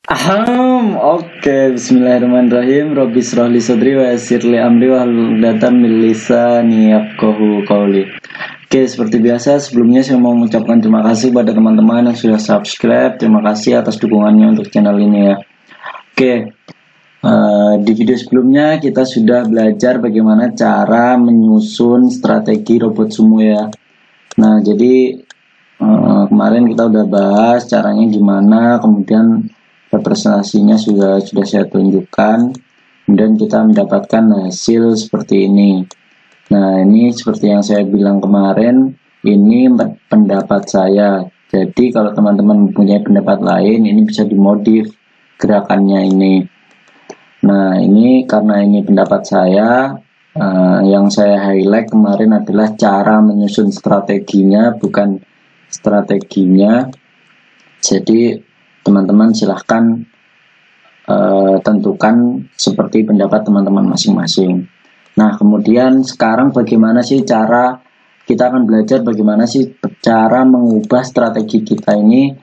Oke, bismillahirrahmanirrahim. Robbi shrahli sadri wa yassir li amri wahlul 'uqdatam min lisani yafqahu qawli. Oke, seperti biasa sebelumnya saya mau mengucapkan terima kasih pada teman-teman yang sudah subscribe. Terima kasih atas dukungannya untuk channel ini ya. Oke, di video sebelumnya kita sudah belajar bagaimana cara menyusun strategi robot sumo ya. Nah, jadi kemarin kita udah bahas caranya gimana, kemudian representasinya sudah saya tunjukkan, kemudian kita mendapatkan hasil seperti ini. Nah, ini seperti yang saya bilang kemarin, ini pendapat saya. Jadi kalau teman-teman mempunyai pendapat lain, ini bisa dimodif gerakannya ini. Nah, ini karena ini pendapat saya, yang saya highlight kemarin adalah cara menyusun strateginya, bukan strateginya. Jadi teman-teman silahkan tentukan seperti pendapat teman-teman masing-masing. Nah, kemudian sekarang bagaimana sih cara kita akan belajar bagaimana sih cara mengubah strategi kita ini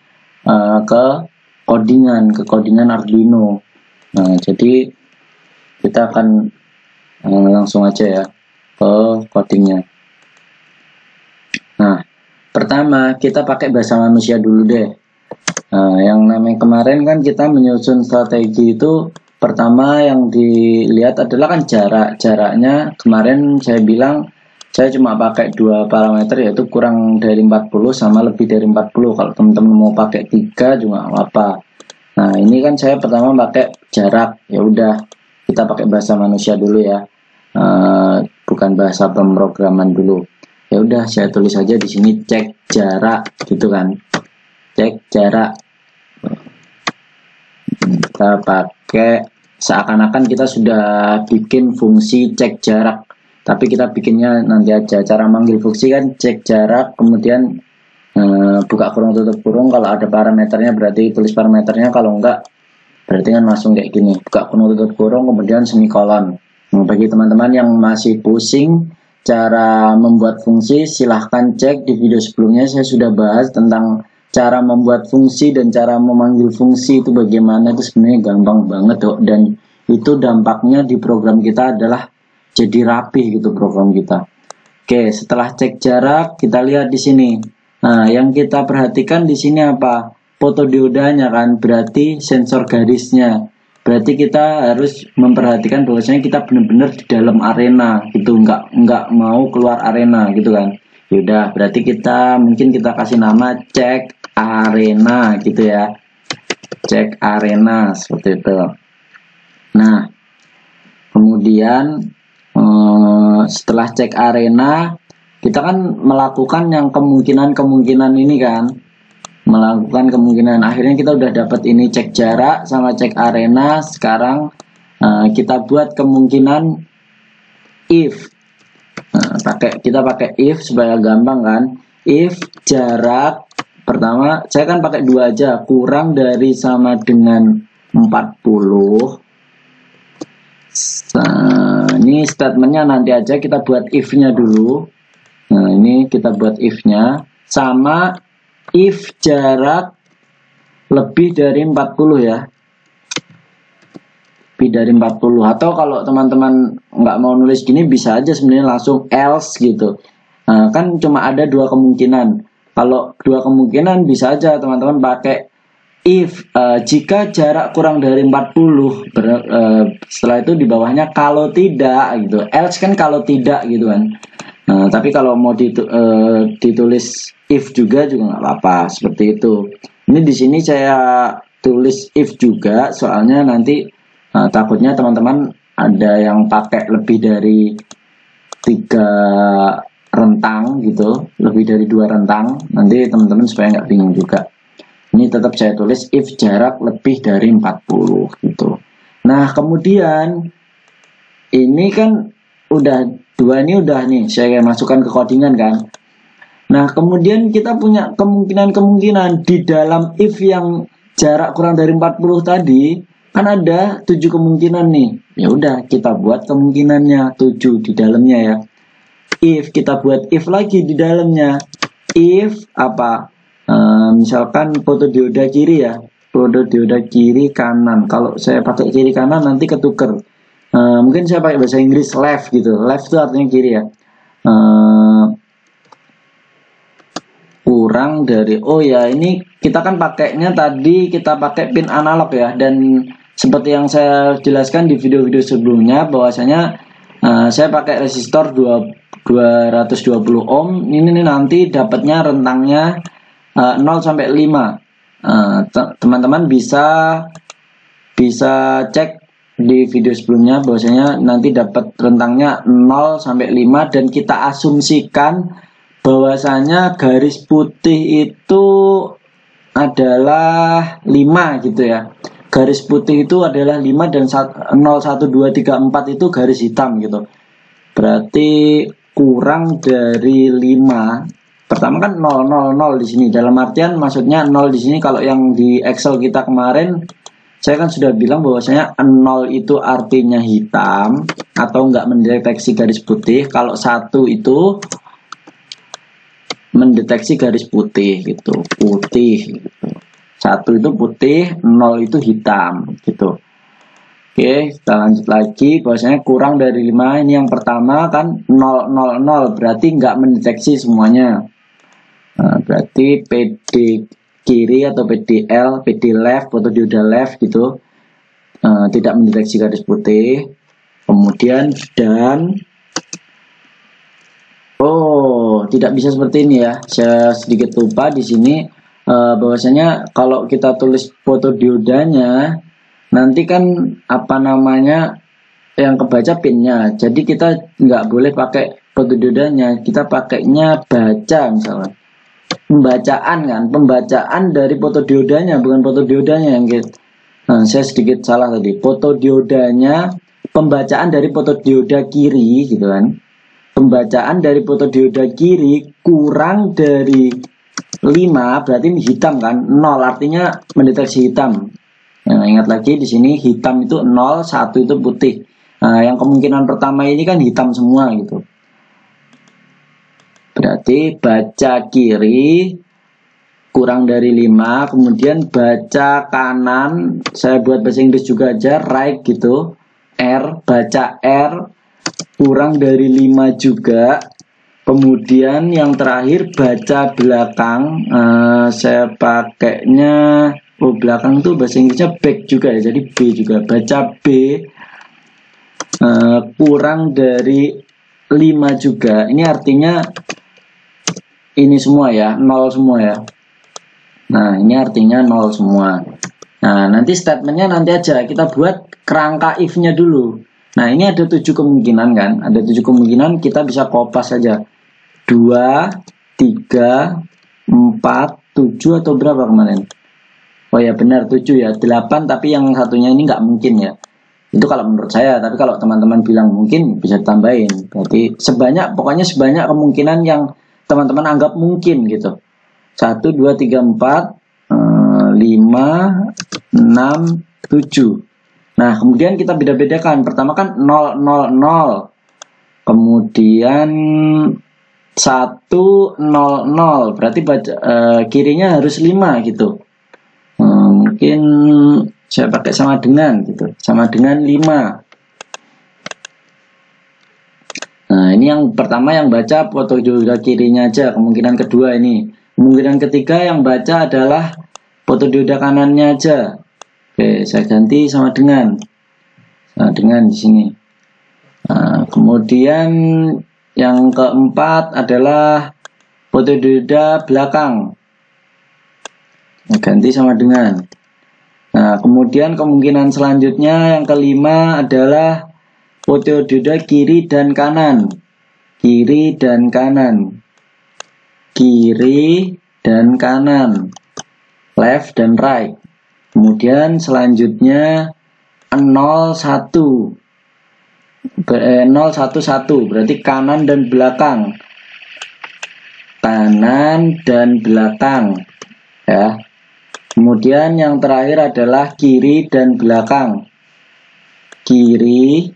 ke codingan Arduino. Nah, jadi kita akan langsung aja ya ke codingnya. Nah, pertama kita pakai bahasa manusia dulu deh. Nah, yang namanya kemarin kan kita menyusun strategi itu, pertama yang dilihat adalah kan jaraknya. Kemarin saya bilang saya cuma pakai 2 parameter, yaitu kurang dari 40 sama lebih dari 40. Kalau teman-teman mau pakai 3 juga apa. Nah, ini kan saya pertama pakai jarak. Ya udah, kita pakai bahasa manusia dulu ya, bukan bahasa pemrograman dulu. Ya udah, saya tulis aja di sini cek jarak gitu kan. Cek jarak. Kita pakai seakan-akan kita sudah bikin fungsi cek jarak, tapi kita bikinnya nanti aja. Cara manggil fungsi kan cek jarak, kemudian buka kurung tutup kurung. Kalau ada parameternya berarti tulis parameternya, kalau enggak berarti kan langsung kayak gini, buka kurung tutup kurung kemudian semikolon. Nah, bagi teman-teman yang masih pusing cara membuat fungsi, silahkan cek di video sebelumnya. Saya sudah bahas tentang cara membuat fungsi dan cara memanggil fungsi itu bagaimana. Itu sebenarnya gampang banget kok, dan itu dampaknya di program kita adalah jadi rapih gitu program kita. Oke, setelah cek jarak kita lihat di sini. Nah, yang kita perhatikan di sini apa? Fotodiodanya kan, berarti sensor garisnya. Berarti kita harus memperhatikan bahwasanya kita benar-benar di dalam arena gitu, nggak mau keluar arena gitu kan. Yaudah, berarti mungkin kita kasih nama cek arena gitu ya, cek arena seperti itu. Nah, kemudian setelah cek arena kita kan melakukan yang kemungkinan ini kan, melakukan kemungkinan. Akhirnya kita udah dapat ini cek jarak sama cek arena. Sekarang kita buat kemungkinan if. Nah, kita pakai if supaya gampang kan. If jarak pertama saya kan pakai 2 aja, kurang dari sama dengan 40. Nah, ini statementnya nanti aja, kita buat if-nya dulu. Nah, ini kita buat if-nya sama if jarak lebih dari 40 ya. Lebih dari 40. Atau kalau teman-teman nggak mau nulis gini, bisa aja sebenarnya langsung else gitu. Nah, kan cuma ada 2 kemungkinan. Kalau 2 kemungkinan bisa aja teman-teman pakai if jika jarak kurang dari 40, setelah itu di bawahnya kalau tidak gitu. Else kan kalau tidak gitu kan. Nah, tapi kalau mau ditulis if juga nggak apa-apa seperti itu. Ini di sini saya tulis if juga, soalnya nanti takutnya teman-teman ada yang pakai lebih dari 3 rentang gitu, lebih dari 2 rentang, nanti teman-teman supaya nggak bingung juga. Ini tetap saya tulis if jarak lebih dari 40 gitu. Nah, kemudian ini kan udah 2 ini udah nih saya masukkan ke codingan kan. Nah, kemudian kita punya kemungkinan di dalam if yang jarak kurang dari 40 tadi kan ada 7 kemungkinan nih. Ya udah, kita buat kemungkinannya 7 di dalamnya ya. If kita buat if lagi di dalamnya. If apa? Misalkan fotodioda kiri ya. fotodioda kiri kanan. Kalau saya pakai kiri kanan nanti ketuker. Mungkin saya pakai bahasa Inggris left gitu. Left itu artinya kiri ya. Kurang dari, oh ya, ini kita kan pakainya tadi kita pakai pin analog ya, dan seperti yang saya jelaskan di video-video sebelumnya bahwasanya saya pakai resistor 220 ohm. Ini nih nanti dapatnya rentangnya 0 sampai 5. Teman-teman bisa cek di video sebelumnya bahwasanya nanti dapat rentangnya 0 sampai 5, dan kita asumsikan bahwasanya garis putih itu adalah 5 gitu ya. Garis putih itu adalah 5 dan 0, 1, 2, 3, 4 itu garis hitam gitu. Berarti kurang dari 5. Pertama kan 0, 0, 0 di sini. Dalam artian maksudnya 0 di sini, kalau yang di Excel kita kemarin saya kan sudah bilang bahwasanya 0 itu artinya hitam atau enggak mendeteksi garis putih. Kalau 1 itu mendeteksi garis putih gitu, putih gitu. 1 itu putih, 0 itu hitam gitu. Oke, kita lanjut lagi bahwasanya kurang dari 5. Ini yang pertama kan 0, 0, 0, berarti nggak mendeteksi semuanya. Berarti PD kiri atau PDL, PD left, fotodioda left gitu, tidak mendeteksi garis putih. Kemudian dan tidak bisa seperti ini ya. Saya sedikit lupa di sini bahwasanya kalau kita tulis fotodiodanya nanti kan apa namanya yang kebaca pinnya. Jadi kita nggak boleh pakai fotodiodanya, kita pakainya baca misalnya. Pembacaan dari fotodiodanya, bukan fotodiodanya yang gitu. Saya sedikit salah tadi. Fotodiodanya, pembacaan dari fotodioda kiri gitu kan. Pembacaan dari fotodioda kiri kurang dari 5, berarti ini hitam kan. 0 artinya mendeteksi hitam. Ingat lagi di sini hitam itu 0, 1 itu putih. Yang kemungkinan pertama ini kan hitam semua gitu. Berarti baca kiri kurang dari 5, kemudian baca kanan, saya buat bahasa Inggris juga aja, right gitu. R, baca R kurang dari 5 juga. Kemudian yang terakhir baca belakang, saya pakainya belakang itu bahasa Inggrisnya back juga ya, jadi B juga. Baca B kurang dari 5 juga. Ini artinya ini semua ya, 0 semua ya. Nah, ini artinya 0 semua. Nah, nanti statementnya nanti aja kita buat kerangka if-nya dulu. Nah, ini ada 7 kemungkinan kan? Ada 7 kemungkinan, kita bisa kopas saja. 2, 3, 4, 7 atau berapa kemarin? Oh ya benar 7 ya, 8 tapi yang satunya ini nggak mungkin ya. Itu kalau menurut saya, tapi kalau teman-teman bilang mungkin bisa tambahin. Berarti pokoknya sebanyak kemungkinan yang teman-teman anggap mungkin gitu. 1, 2, 3, 4, 5, 6, 7. Nah, kemudian kita beda-bedakan. Pertama kan 0, 0, 0. Kemudian 1, 0, 0. Berarti kirinya harus 5 gitu. Mungkin saya pakai sama dengan gitu. Sama dengan 5. Nah, ini yang pertama yang baca fotodioda kirinya aja. Kemungkinan kedua ini. Kemungkinan ketiga yang baca adalah fotodioda kanannya aja. Oke, saya ganti sama dengan. Nah, dengan di sini. Nah, kemudian yang keempat adalah fotodioda belakang. Nah, ganti sama dengan. Nah, kemudian kemungkinan selanjutnya yang kelima adalah fotodioda kiri dan kanan. Kiri dan kanan. Kiri dan kanan. Left dan right. Kemudian selanjutnya 0, 1. 0, 1, 1. Berarti kanan dan belakang. Kanan dan belakang. Ya. Kemudian yang terakhir adalah kiri dan belakang. Kiri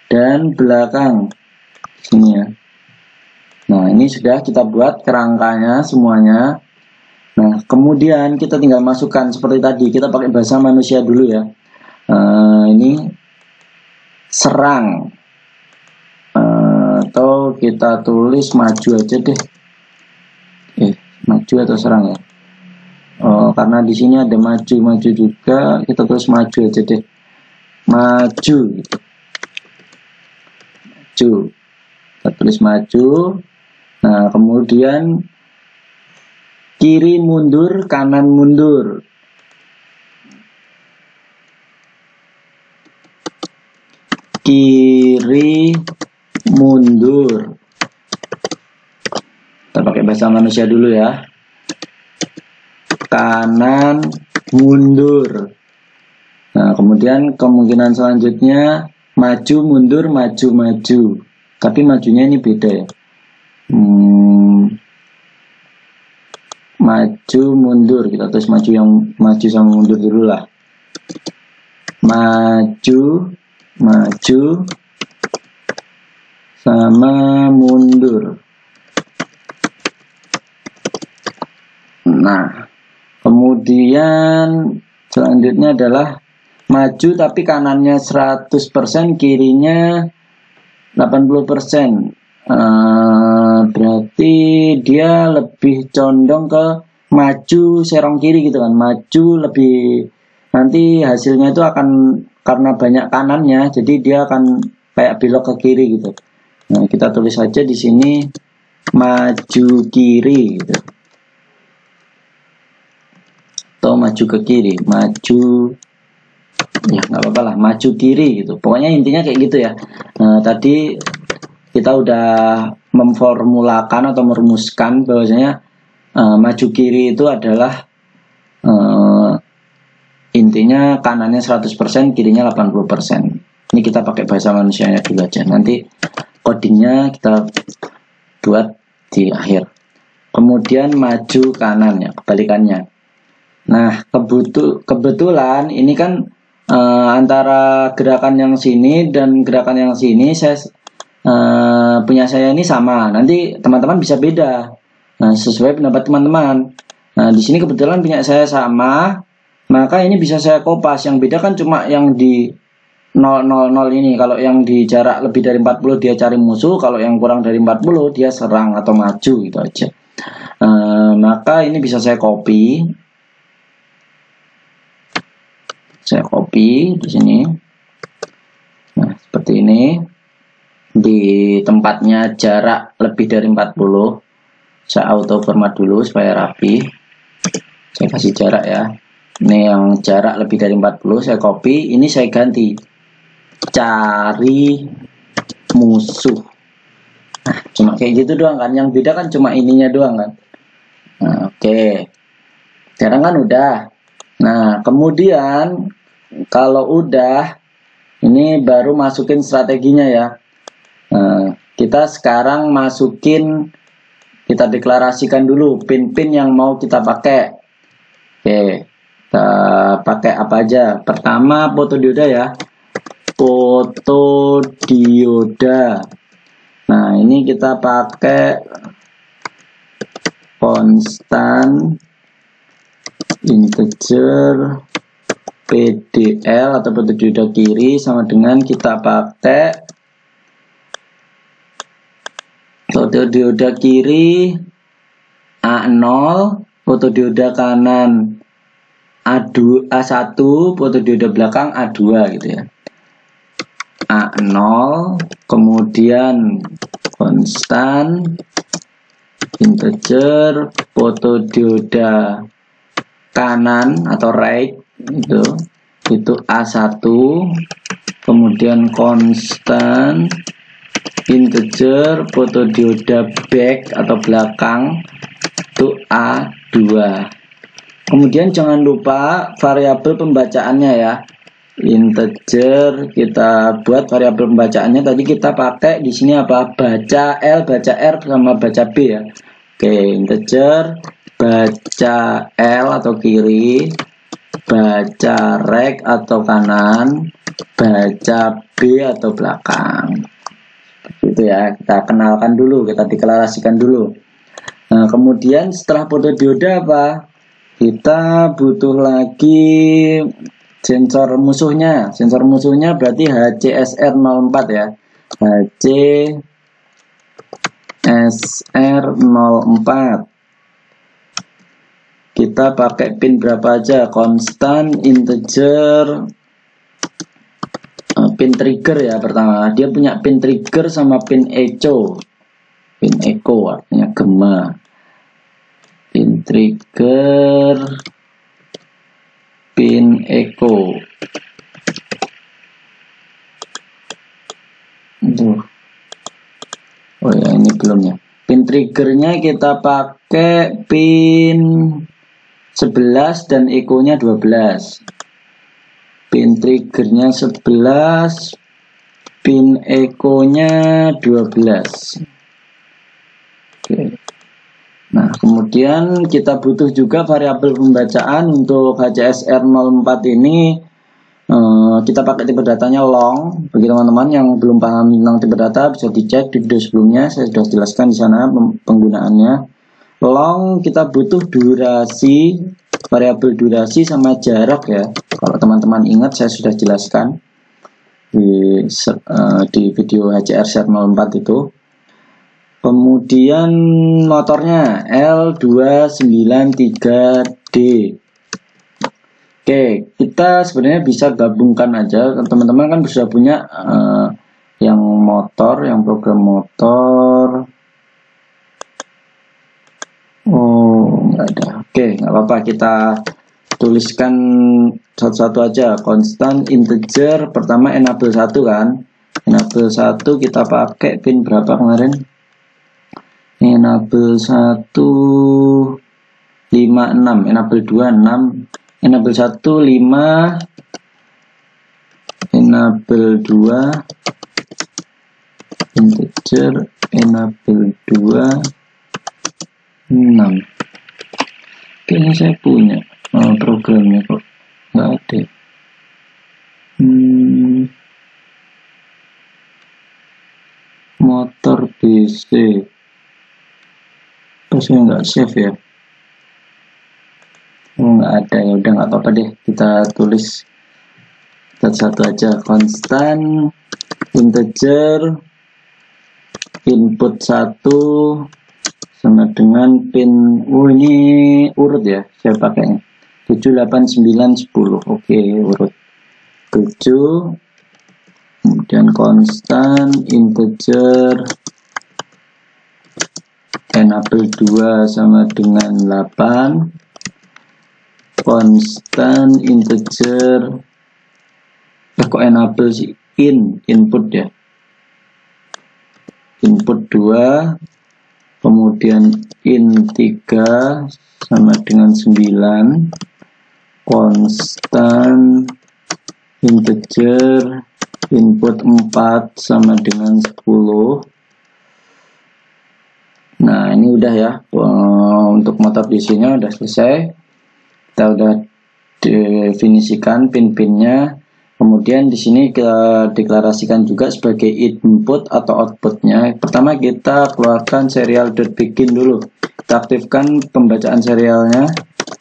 dan belakang. Sini ya. Nah, ini sudah kita buat kerangkanya semuanya. Nah, kemudian kita tinggal masukkan seperti tadi, kita pakai bahasa manusia dulu ya. Ini serang, atau kita tulis maju aja deh. Maju atau serang ya? Karena di sini ada maju juga, kita tulis maju aja deh. Maju, maju. Kita tulis maju. Nah, kemudian kiri mundur, kanan mundur. Kiri mundur. Kita pakai bahasa manusia dulu ya. Kanan mundur. Nah, kemudian kemungkinan selanjutnya maju mundur, maju maju. Tapi majunya ini beda ya. Maju mundur, kita tulis maju, yang maju sama mundur dulu lah. Maju sama mundur. Nah, kemudian selanjutnya adalah maju tapi kanannya 100%, kirinya 80%. Berarti dia lebih condong ke maju serong kiri gitu kan. Maju lebih, nanti hasilnya itu akan, karena banyak kanannya, jadi dia akan kayak belok ke kiri gitu. Nah, kita tulis saja di sini maju kiri gitu. Atau maju ke kiri, maju, ya nggak apa-apa lah, maju kiri gitu. Pokoknya intinya kayak gitu ya. Nah, tadi kita udah memformulakan atau merumuskan bahwasanya maju kiri itu adalah intinya kanannya 100%, kirinya 80%. Ini kita pakai bahasa manusianya dulu aja. Nanti codingnya kita buat di akhir. Kemudian maju kanan ya, kebalikannya. Nah, kebetulan ini kan antara gerakan yang sini dan gerakan yang sini punya saya ini sama. Nanti teman-teman bisa beda. Nah, sesuai pendapat teman-teman. Nah, di sini kebetulan punya saya sama, maka ini bisa saya kopas. Yang beda kan cuma yang di 000 ini. Kalau yang di jarak lebih dari 40 dia cari musuh, kalau yang kurang dari 40 dia serang atau maju gitu aja. Maka ini bisa saya copy. Saya copy di sini. Nah, seperti ini. Di tempatnya jarak lebih dari 40. Saya auto format dulu supaya rapi. Saya kasih jarak ya. Ini yang jarak lebih dari 40, saya copy. Ini saya ganti. Cari musuh. Nah, cuma kayak gitu doang kan. Yang beda kan cuma ininya doang kan. Nah, oke. Sekarang kan udah. Nah, kemudian kalau udah, ini baru masukin strateginya ya. Nah, kita sekarang masukin, kita deklarasikan dulu pin-pin yang mau kita pakai. Oke, kita pakai apa aja? Pertama fotodioda ya, fotodioda. Nah, ini kita pakai konstan integer PDL atau fotodioda kiri sama dengan kita pakai fotodioda kiri A0, fotodioda kanan A1, fotodioda belakang A2 gitu ya. A0, kemudian konstan integer fotodioda kanan atau right itu A1, kemudian konstan integer fotodioda back atau belakang itu A2. Kemudian jangan lupa variabel pembacaannya ya. Integer kita buat variabel pembacaannya, tadi kita pakai di sini apa? Baca L, baca R sama baca B ya. Oke, integer baca L atau kiri, baca rek atau kanan, baca B atau belakang. Itu ya, kita kenalkan dulu, kita deklarasikan dulu. Nah, kemudian setelah fotodioda apa? Kita butuh lagi sensor musuhnya. Sensor musuhnya berarti HCSR04 ya. HCSR04. Kita pakai pin berapa aja? Konstan, integer, pin trigger ya pertama. Dia punya pin trigger sama pin echo. Pin echo artinya gema. Pin trigger, pin echo. Oh ya, ini belum ya. Pin triggernya kita pakai pin 11 dan echo-nya 12. Pin triggernya 11, pin echo-nya 12. Oke. Nah, kemudian kita butuh juga variabel pembacaan untuk HCSR04 ini. Kita pakai tipe datanya long. Bagi teman-teman yang belum paham tentang tipe data, bisa dicek di video sebelumnya. Saya sudah jelaskan di sana penggunaannya. Long kita butuh durasi, variabel durasi sama jarak ya. Kalau teman-teman ingat, saya sudah jelaskan di video HCSR04 itu. Kemudian motornya L293D. Oke, kita sebenarnya bisa gabungkan aja. Teman-teman kan sudah punya yang motor, yang program motor. Oh, nggak ada. Oke, nggak apa-apa. Kita tuliskan satu-satu aja. Konstan, integer. Pertama enable 1 kan. Enable 1 kita pakai pin berapa kemarin? Enable 1 56, enable 2 6, enable 1 5, enable 2 integer, enable 2 6. Kayaknya saya punya programnya kok nggak ada. Motor BC. Saya nggak save ya. Oh, nggak ada, ya udah nggak apa-apa deh, kita tulis satu aja. Konstan, integer, input 1 sama dengan pin, ini urut ya, saya pakainya 7 8 9 10. Oke, urut 7, kemudian konstan, integer, enable 2 sama dengan 8, konstan, integer, kok enable sih, input ya, input 2, kemudian in 3 sama dengan 9, konstan, integer, input 4 sama dengan 10. Nah, ini udah ya, untuk motor DC-nya udah selesai. Kita udah definisikan pin-pinnya. Kemudian di sini kita deklarasikan juga sebagai input atau outputnya. Pertama kita keluarkan serial.begin dulu. Kita aktifkan pembacaan serialnya,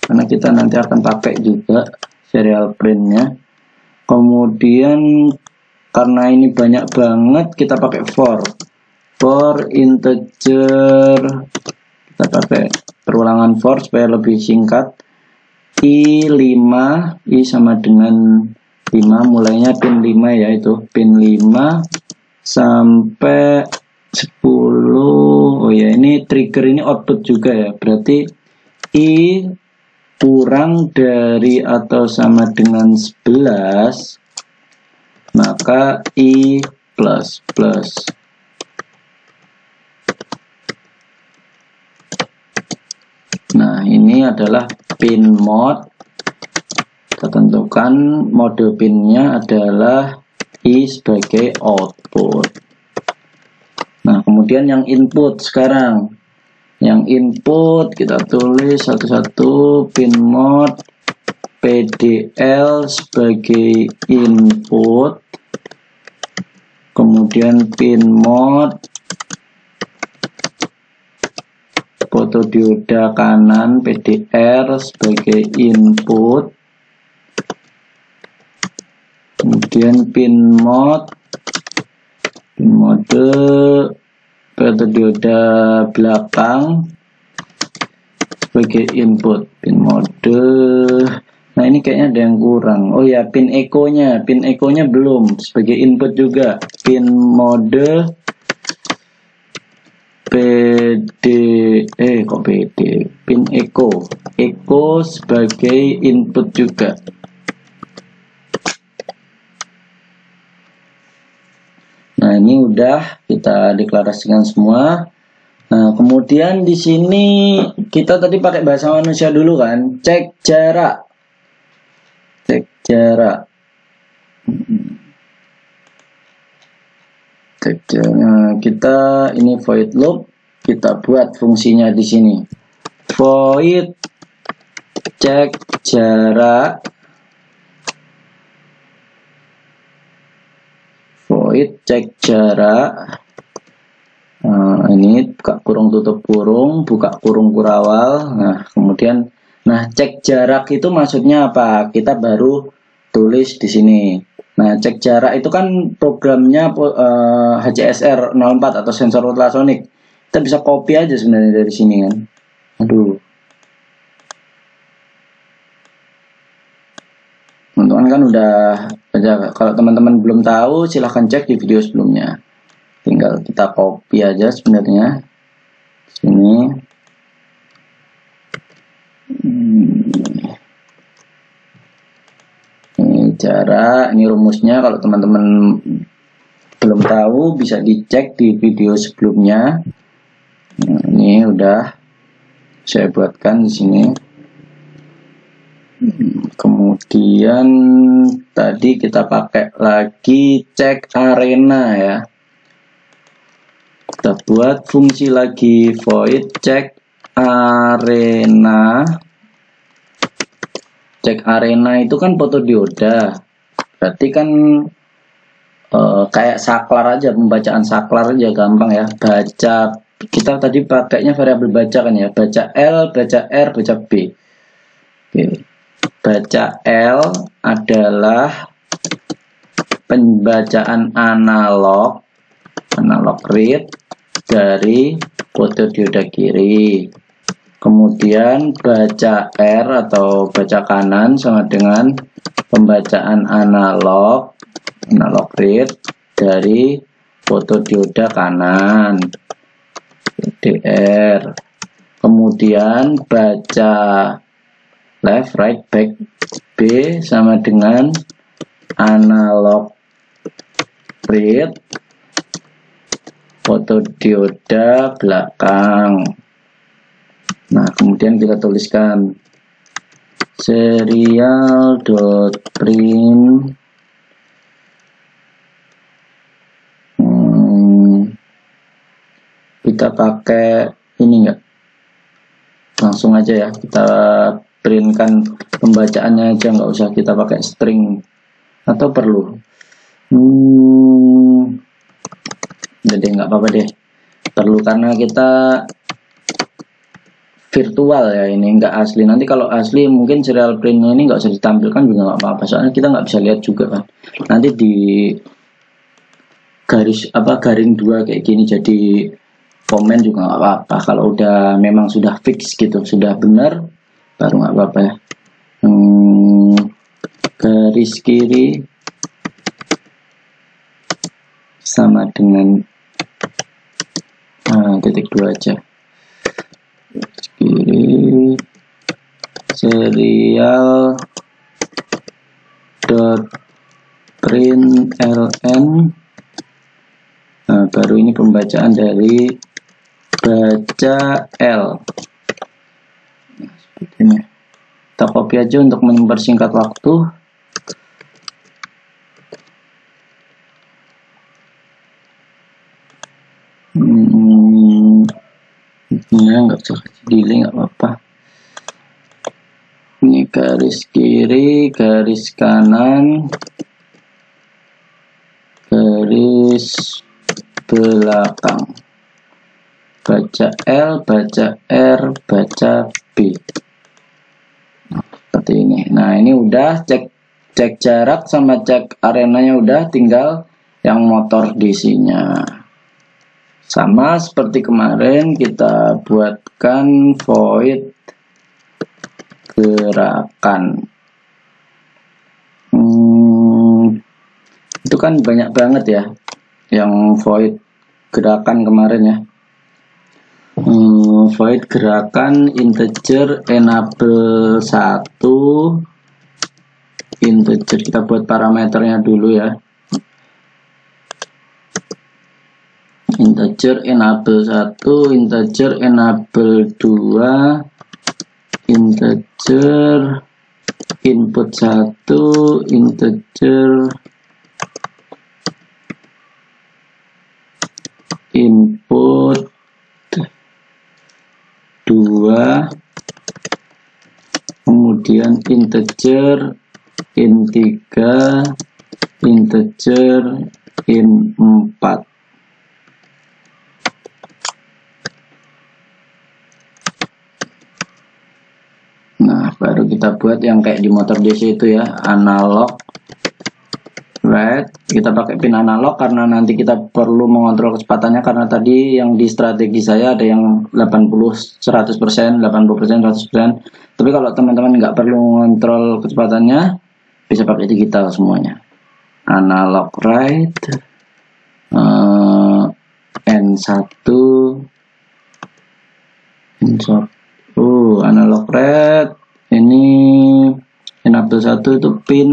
karena kita nanti akan pakai juga serial printnya. Kemudian karena ini banyak banget, kita pakai for integer, kita pakai perulangan for supaya lebih singkat. I5, I sama dengan 5, mulainya pin 5 ya, itu pin 5 sampai 10. Oh ya, ini trigger ini output juga ya, berarti I kurang dari atau sama dengan 11, maka I plus plus. Nah, ini adalah pin mode. Kita tentukan mode pinnya adalah I sebagai output. Nah, kemudian yang input sekarang. Yang input kita tulis satu-satu, pin mode PDL sebagai input. Kemudian pin mode fotodioda kanan PDR sebagai input, kemudian pin mode fotodioda belakang sebagai input, pin mode. Nah ini kayaknya ada yang kurang. Oh ya, pin echo-nya belum sebagai input juga, pin mode PD kok PD, pin echo sebagai input juga. Nah ini udah kita deklarasikan semua. Nah kemudian di sini kita tadi pakai bahasa manusia dulu kan, cek jarak. Kita ini void loop, kita buat fungsinya di sini. Void cek jarak, Nah, ini buka kurung tutup kurung, buka kurung kurawal. Nah kemudian, cek jarak itu maksudnya apa? Kita baru tulis di sini. Nah, cek jarak itu kan programnya HCSR 04 atau sensor ultrasonik. Kita bisa copy aja sebenarnya dari sini kan. Aduh. Teman-teman kan udah aja. Kalau teman-teman belum tahu, silahkan cek di video sebelumnya. Tinggal kita copy aja sebenarnya. Sini. Jarak, ini rumusnya. Kalau teman-teman belum tahu bisa dicek di video sebelumnya. Nah, ini udah saya buatkan di sini. Kemudian tadi kita pakai lagi cek arena ya. Kita buat fungsi lagi void cek arena. Cek arena itu kan fotodioda, berarti kan kayak saklar aja, pembacaan saklar aja gampang ya. Baca, kita tadi pakainya variabel baca kan ya, baca L, baca R, baca B. Oke. Baca L adalah pembacaan analog read dari fotodioda kiri. Kemudian baca R atau baca kanan sama dengan pembacaan analog read dari fotodioda kanan PDR. Kemudian baca left, right, back B sama dengan analog read fotodioda belakang. Nah, kemudian kita tuliskan serial.print kita pakai ini enggak? Langsung aja ya, kita printkan pembacaannya aja, nggak usah kita pakai string, atau perlu? Jadi nggak apa-apa deh, perlu karena kita virtual ya, ini nggak asli. Nanti kalau asli mungkin serial printnya ini nggak usah ditampilkan juga nggak apa-apa, soalnya kita nggak bisa lihat juga kan. Nanti di garing 2 kayak gini jadi komen juga nggak apa-apa. Kalau udah memang sudah fix gitu, sudah benar, baru nggak apa-apa ya. Garis kiri sama dengan titik 2 aja. Kiri serial dot print ln. Baru ini pembacaan dari baca L. Seperti ini. Kita copy aja untuk mempersingkat waktu. Ya, nggak usah delay, nggak apa-apa. Ini garis kiri, garis kanan, garis belakang. baca L, baca R, baca B. Nah, seperti ini. Nah, ini udah cek jarak sama cek arenanya udah, tinggal yang motor DC-nya. Sama seperti kemarin kita buatkan void gerakan. Itu kan banyak banget ya yang void gerakan kemarin ya. Void gerakan integer enable 1 integer, kita buat parameternya dulu ya. Integer enable 1, integer enable 2, integer input 1, integer input 2, kemudian integer int 3, integer int 4. Nah, baru kita buat yang kayak di motor DC itu ya, analog write. Kita pakai pin analog karena nanti kita perlu mengontrol kecepatannya, karena tadi yang di strategi saya ada yang 80 100%, 80% 100%. Tapi kalau teman-teman nggak perlu mengontrol kecepatannya, bisa pakai digital semuanya. Analog write N1 analog write ini enable 1 itu pin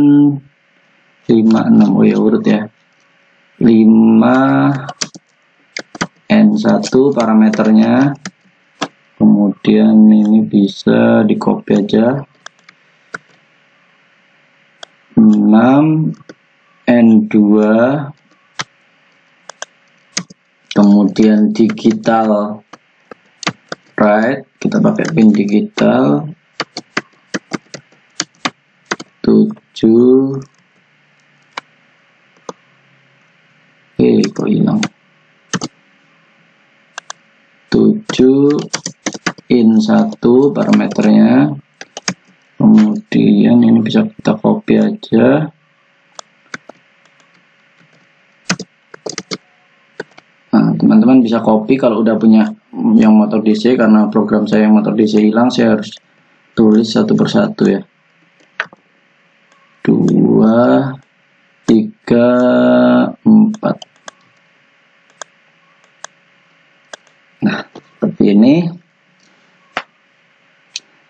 56. Oh ya, urut ya, 5 N1 parameternya. Kemudian ini bisa di copy aja, 6 N2, kemudian digital write, kita pakai pin digital 7. Kok hilang? 7 in 1 parameternya. Kemudian ini bisa kita copy aja. Nah, teman-teman bisa copy kalau udah punya yang motor DC, karena program saya yang motor DC hilang, saya harus tulis satu persatu ya. 2, 3, 4. Nah, seperti ini.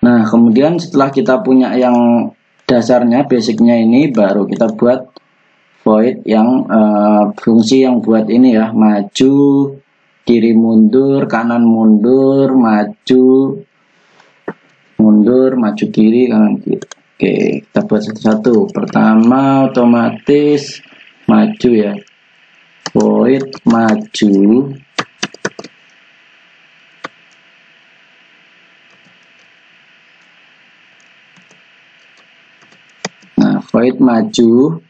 Nah, kemudian setelah kita punya yang dasarnya, basicnya ini, baru kita buat void yang fungsi yang buat ini ya, maju, kiri mundur, kanan mundur, maju, mundur, maju kiri, kanan kiri. Oke, kita buat satu-satu. Pertama otomatis maju ya, void maju. Nah, void maju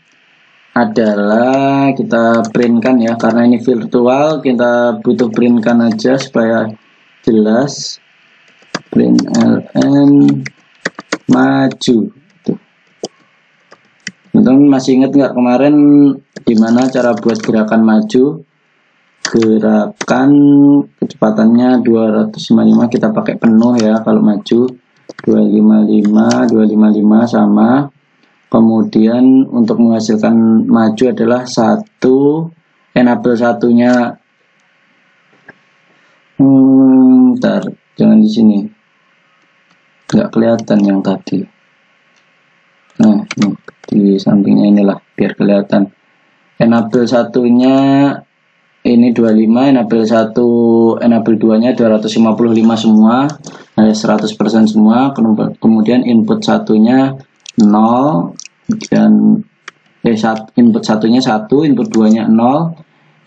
adalah kita printkan ya, karena ini virtual kita butuh printkan aja supaya jelas. Print ln maju. Teman-teman masih ingat nggak kemarin gimana cara buat gerakan maju? Gerakan kecepatannya 255, kita pakai penuh ya kalau maju, 255 sama. Kemudian untuk menghasilkan maju adalah 1, enable satunya, bentar, jangan di sini, nggak kelihatan yang tadi. Nah, di sampingnya inilah biar kelihatan. Enable satunya ini 25, enable 1, enable 2 nya 255 semua, 100% semua. Kemudian input satunya 0, dan input satunya 1, input 2 nya 0,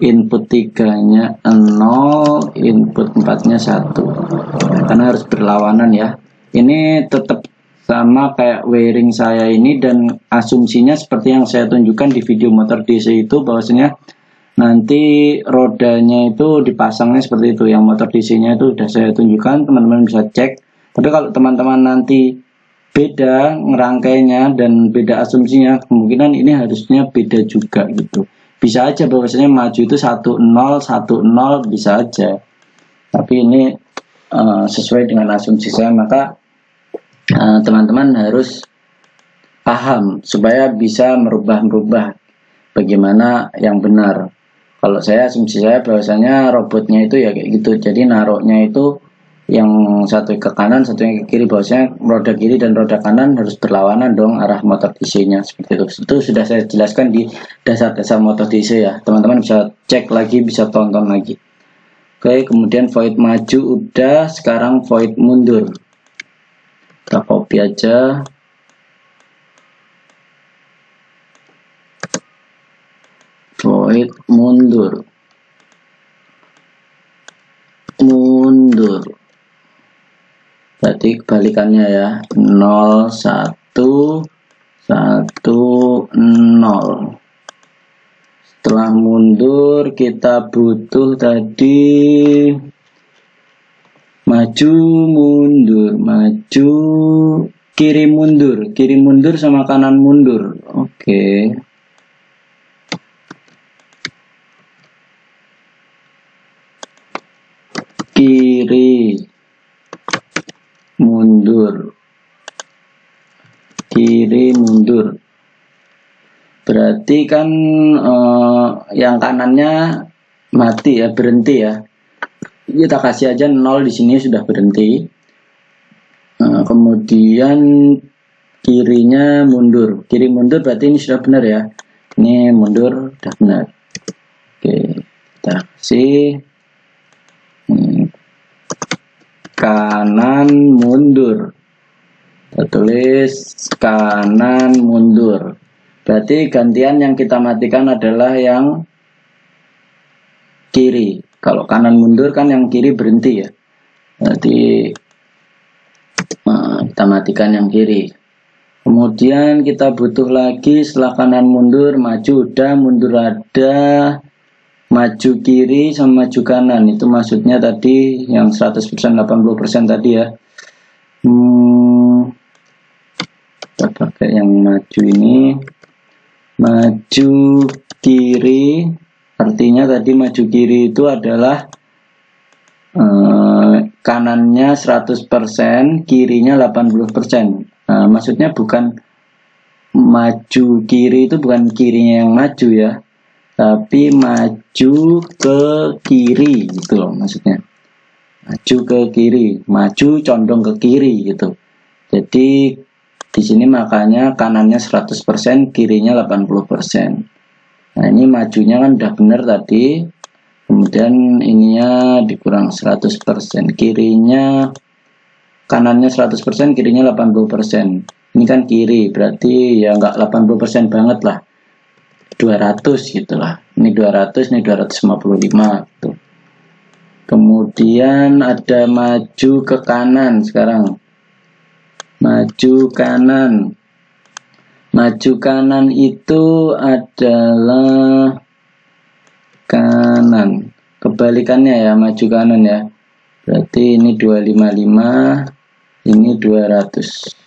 input 3 nya 0, input 4 nya 1, karena harus berlawanan ya. Ini tetap sama kayak wiring saya ini, dan asumsinya seperti yang saya tunjukkan di video motor DC itu, bahwasanya nanti rodanya itu dipasangnya seperti itu. Yang motor DC-nya itu sudah saya tunjukkan, teman-teman bisa cek. Tapi kalau teman-teman nanti beda ngerangkainya dan beda asumsinya, kemungkinan ini harusnya beda juga gitu. Bisa aja bahwasanya maju itu 1010 bisa aja. Tapi ini sesuai dengan asumsi saya, maka teman-teman harus paham supaya bisa merubah bagaimana yang benar. Kalau saya asumsi saya bahwasanya robotnya itu ya kayak gitu. Jadi naruhnya itu yang satu ke kanan, satu yang ke kiri, bahwasanya roda kiri dan roda kanan harus berlawanan dong arah motor DC-nya seperti itu. Itu sudah saya jelaskan di dasar-dasar motor DC ya. Teman-teman bisa cek lagi, bisa tonton lagi. Oke, kemudian void maju udah, sekarang void mundur. Kita copy aja. Void mundur. Berarti kebalikannya ya, 0 1 1 0. Setelah mundur kita butuh tadi maju mundur, maju kiri mundur sama kanan mundur. Oke. Kiri mundur, kiri mundur. Berarti kan yang kanannya mati ya, berhenti ya. Kita kasih aja 0 di sini sudah berhenti. Kemudian kirinya mundur, kiri mundur berarti ini sudah benar ya. Ini mundur sudah benar. Oke, kita kasih kanan mundur. Kita tulis kanan mundur. Berarti gantian yang kita matikan adalah yang kiri. Kalau kanan mundur kan yang kiri berhenti ya. Berarti kita matikan yang kiri. Kemudian kita butuh lagi setelah kanan mundur, maju udah, mundur ada, maju kiri sama maju kanan. Itu maksudnya tadi yang 100% 80% tadi ya. Kita pakai yang maju ini. Maju kiri, artinya tadi maju kiri itu adalah kanannya 100%, kirinya 80%. Nah, maksudnya bukan maju kiri itu bukan kirinya yang maju ya, tapi maju ke kiri gitu loh maksudnya. Maju ke kiri, maju condong ke kiri gitu. Jadi di sini makanya kanannya 100%, kirinya 80%. Nah, ini majunya kan udah benar tadi. Kemudian ininya dikurang 100%, kirinya kanannya 100%, kirinya 80%. Ini kan kiri, berarti ya nggak 80% banget lah. 200 gitulah. Ini 200, ini 255 gitu. Kemudian ada maju ke kanan sekarang. Maju kanan. Maju kanan itu adalah kanan. Kebalikannya ya, maju kanan ya. Berarti ini 255, ini 200.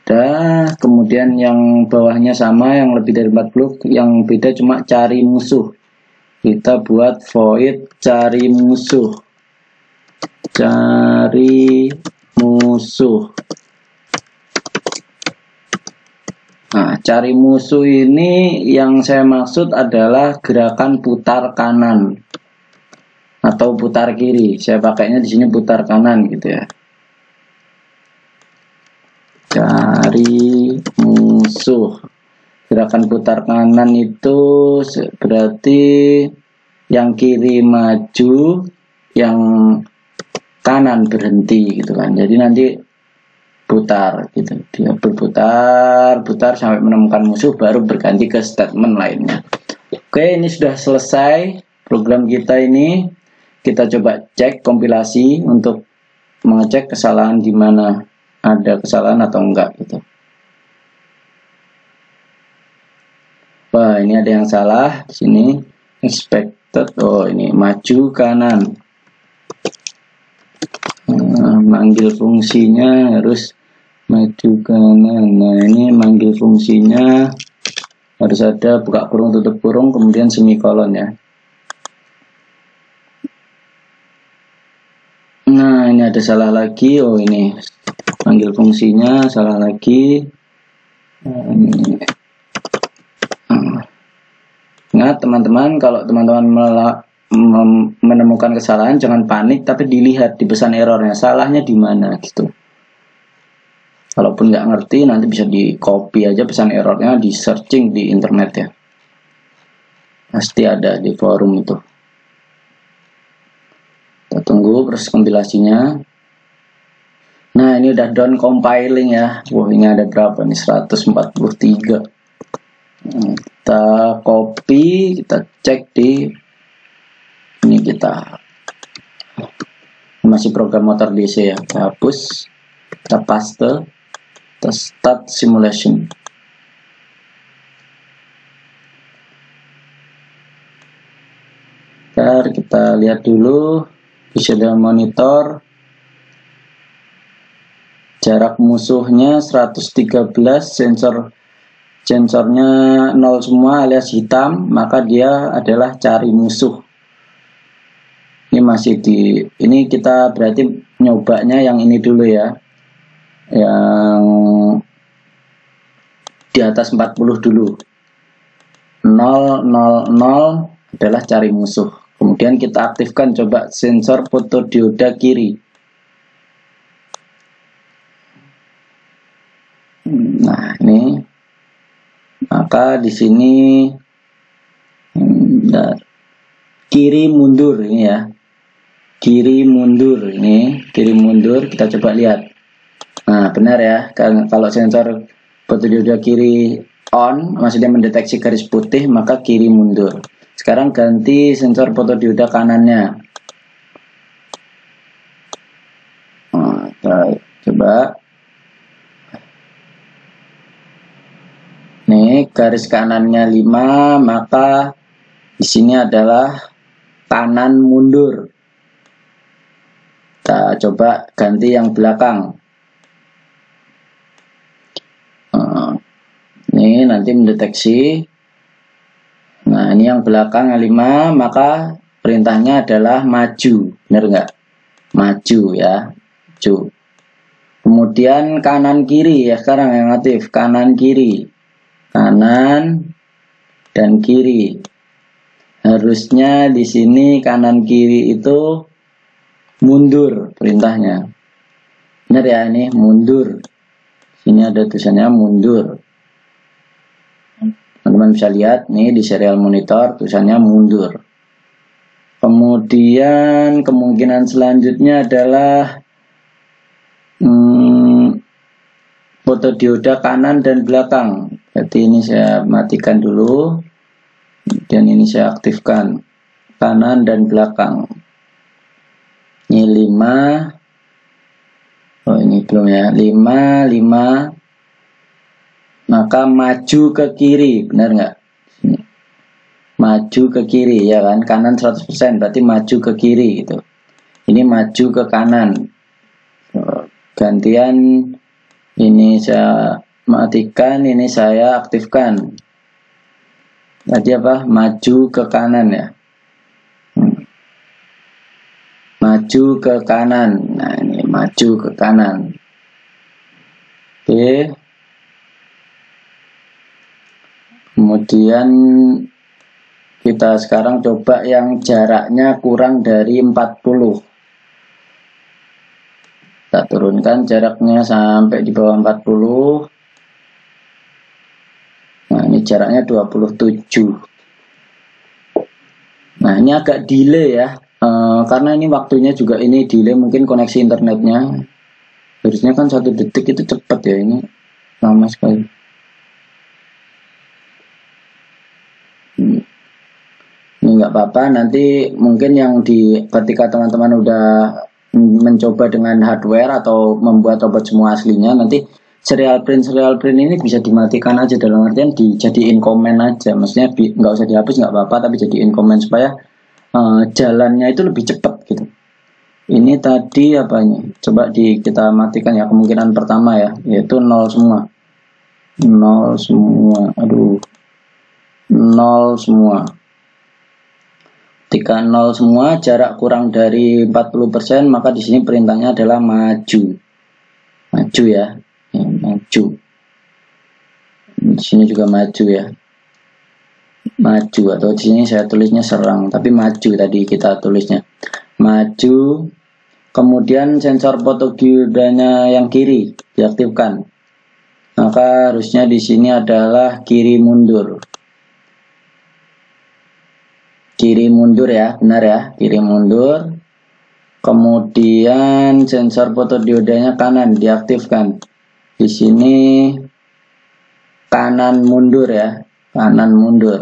Udah, kemudian yang bawahnya sama, yang lebih dari 40, yang beda cuma cari musuh. Kita buat void cari musuh. Cari musuh. Nah, cari musuh ini yang saya maksud adalah gerakan putar kanan atau putar kiri. Saya pakainya di sini putar kanan gitu ya. Cari musuh. Gerakan putar kanan itu berarti yang kiri maju, yang kanan berhenti gitu kan. Jadi nanti putar gitu, dia berputar sampai menemukan musuh, baru berganti ke statement lainnya. Oke, ini sudah selesai program kita ini. Kita coba cek kompilasi untuk mengecek kesalahan di mana ada kesalahan atau enggak gitu. Wah, ini ada yang salah di sini. Expected. Oh, ini maju kanan. Manggil fungsinya harus maju kanan. Nah, ini manggil fungsinya harus ada buka kurung tutup kurung kemudian semikolon ya. Nah, ini ada salah lagi. Oh, ini manggil fungsinya salah lagi. Ingat teman-teman, kalau teman-teman menemukan kesalahan jangan panik, tapi dilihat di pesan errornya salahnya di mana gitu. Kalaupun nggak ngerti nanti bisa di copy aja pesan errornya, di searching di internet ya, pasti ada di forum itu. Kita tunggu proses kompilasinya. Nah, ini udah done compiling ya. Wah, ini ada berapa nih? 143. Kita copy, kita cek di ini, kita masih program motor DC ya, kita hapus, kita paste, kita start simulation. Ntar kita lihat dulu di serial monitor, jarak musuhnya 113, sensornya 0 semua alias hitam, maka dia adalah cari musuh. Ini masih ini kita berarti nyobanya yang ini dulu ya, yang di atas 40 dulu. 000 adalah cari musuh. Kemudian kita aktifkan coba sensor fotodioda kiri. Nah, ini maka di sini kiri mundur ini ya, kiri mundur ini, kiri mundur, kita coba lihat. Nah, benar ya, kalau sensor fotodioda kiri on, maksudnya mendeteksi garis putih, maka kiri mundur. Sekarang ganti sensor fotodioda kanannya. Nah, kita coba. Nih, garis kanannya 5, maka di sini adalah kanan mundur. Kita coba ganti yang belakang. Ini nanti mendeteksi. Nah, ini yang belakang 5, maka perintahnya adalah maju. Benar nggak? Maju ya, maju. Kemudian kanan kiri ya, sekarang yang aktif kanan kiri. Kanan dan kiri. Harusnya di sini kanan kiri itu mundur perintahnya. Benar ya, ini mundur. Sini ada tulisannya mundur. Teman-teman bisa lihat nih di serial monitor tulisannya mundur. Kemudian kemungkinan selanjutnya adalah fotodioda kanan dan belakang. Jadi ini saya matikan dulu, dan ini saya aktifkan kanan dan belakang. Ini 5. Oh, ini belum ya. 5. Maka maju ke kiri, benar nggak? Maju ke kiri ya kan, kanan 100%, berarti maju ke kiri gitu. Ini maju ke kanan. Gantian ini saya matikan, ini saya aktifkan. Tadi apa? Maju ke kanan ya. Maju ke kanan. Nah, ini maju ke kanan. Oke. Kemudian kita sekarang coba yang jaraknya kurang dari 40. Kita turunkan jaraknya sampai di bawah 40. Nah, ini jaraknya 27. Nah, ini agak delay ya, karena ini waktunya juga ini delay, mungkin koneksi internetnya. Harusnya kan 1 detik itu cepat ya, ini lama sekali. Ini nggak apa-apa, nanti mungkin yang ketika teman-teman udah mencoba dengan hardware atau membuat robot semua aslinya, nanti serial print ini bisa dimatikan aja, dalam artian dijadiin komen aja, maksudnya nggak usah dihapus, nggak apa-apa, tapi jadiin komen supaya jalannya itu lebih cepat gitu. Ini tadi apa ini? Coba kita matikan ya, kemungkinan pertama ya, yaitu 0 semua. 0 semua. Aduh. 0 semua. Ketika 0 semua, jarak kurang dari 40%, maka di sini perintahnya adalah maju. Maju ya. Maju. Di sini juga maju ya. Maju, atau di sini saya tulisnya serang, tapi maju tadi kita tulisnya. Maju. Kemudian sensor fotodiodanya yang kiri diaktifkan. Maka harusnya di sini adalah kiri mundur. Kiri mundur ya, benar ya, kiri mundur. Kemudian sensor fotodiodanya kanan diaktifkan. Di sini kanan mundur ya, kanan mundur.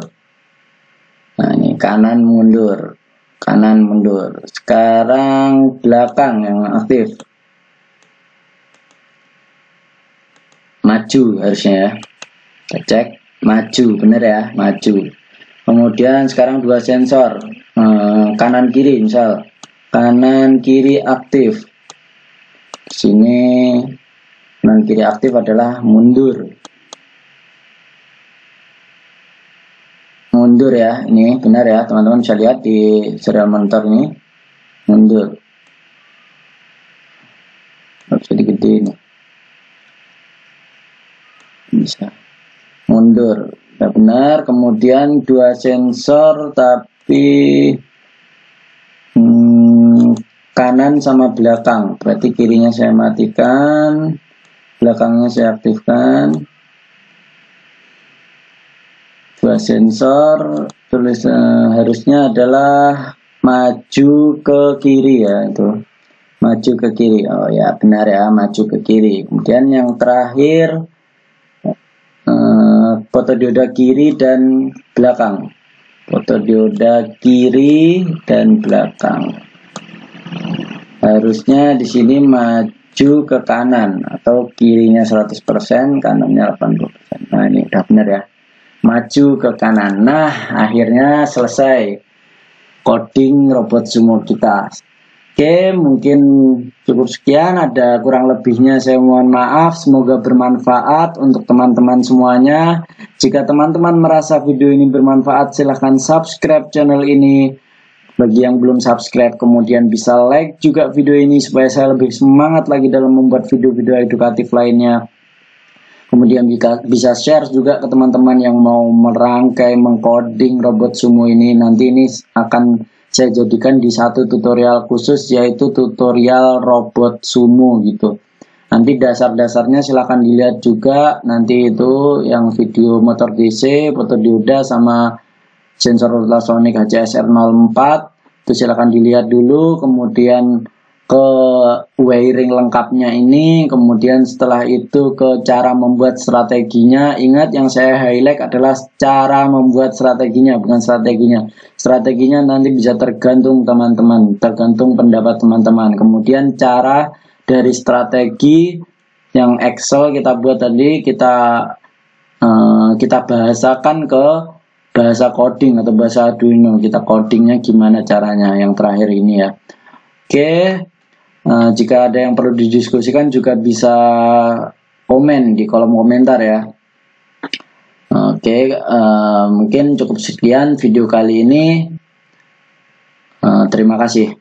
Nah, ini kanan mundur. Kanan mundur. Sekarang belakang yang aktif. Maju harusnya ya. Kita cek, maju, benar ya, maju. Kemudian sekarang dua sensor, kanan kiri, misal kanan kiri aktif. Sini kanan kiri aktif adalah mundur. Mundur ya, ini benar ya, teman-teman bisa lihat di serial monitor ini, mundur. Bisa digedein, bisa mundur. Ya benar. Kemudian dua sensor tapi kanan sama belakang, berarti kirinya saya matikan, belakangnya saya aktifkan. Dua sensor tulis harusnya adalah maju ke kiri ya, itu maju ke kiri. Oh ya benar ya, maju ke kiri. Kemudian yang terakhir fotodioda kiri dan belakang, fotodioda kiri dan belakang. Harusnya di sini maju ke kanan, atau kirinya 100%, kanannya 80%. Nah ini udah benar ya, maju ke kanan. Nah akhirnya selesai coding robot sumo kita. Oke, mungkin cukup sekian, ada kurang lebihnya saya mohon maaf, semoga bermanfaat untuk teman-teman semuanya. Jika teman-teman merasa video ini bermanfaat, silahkan subscribe channel ini. Bagi yang belum subscribe, kemudian bisa like juga video ini supaya saya lebih semangat lagi dalam membuat video-video edukatif lainnya. Kemudian bisa share juga ke teman-teman yang mau merangkai, mengcoding robot sumo ini. Nanti ini akan saya jadikan di satu tutorial khusus, yaitu tutorial robot sumo gitu. Nanti dasar-dasarnya silahkan dilihat juga. Nanti itu yang video motor DC, fotodioda sama sensor ultrasonic HCSR04 itu silahkan dilihat dulu. Kemudian ke wiring lengkapnya ini, kemudian setelah itu ke cara membuat strateginya. Ingat, yang saya highlight adalah cara membuat strateginya, bukan strateginya. Strateginya nanti bisa tergantung teman-teman, tergantung pendapat teman-teman. Kemudian cara dari strategi yang Excel kita buat tadi, kita bahasakan ke bahasa coding atau bahasa Arduino. Kita codingnya gimana caranya yang terakhir ini ya. Oke. Jika ada yang perlu didiskusikan juga bisa komen di kolom komentar ya. Oke, mungkin cukup sekian video kali ini. Terima kasih.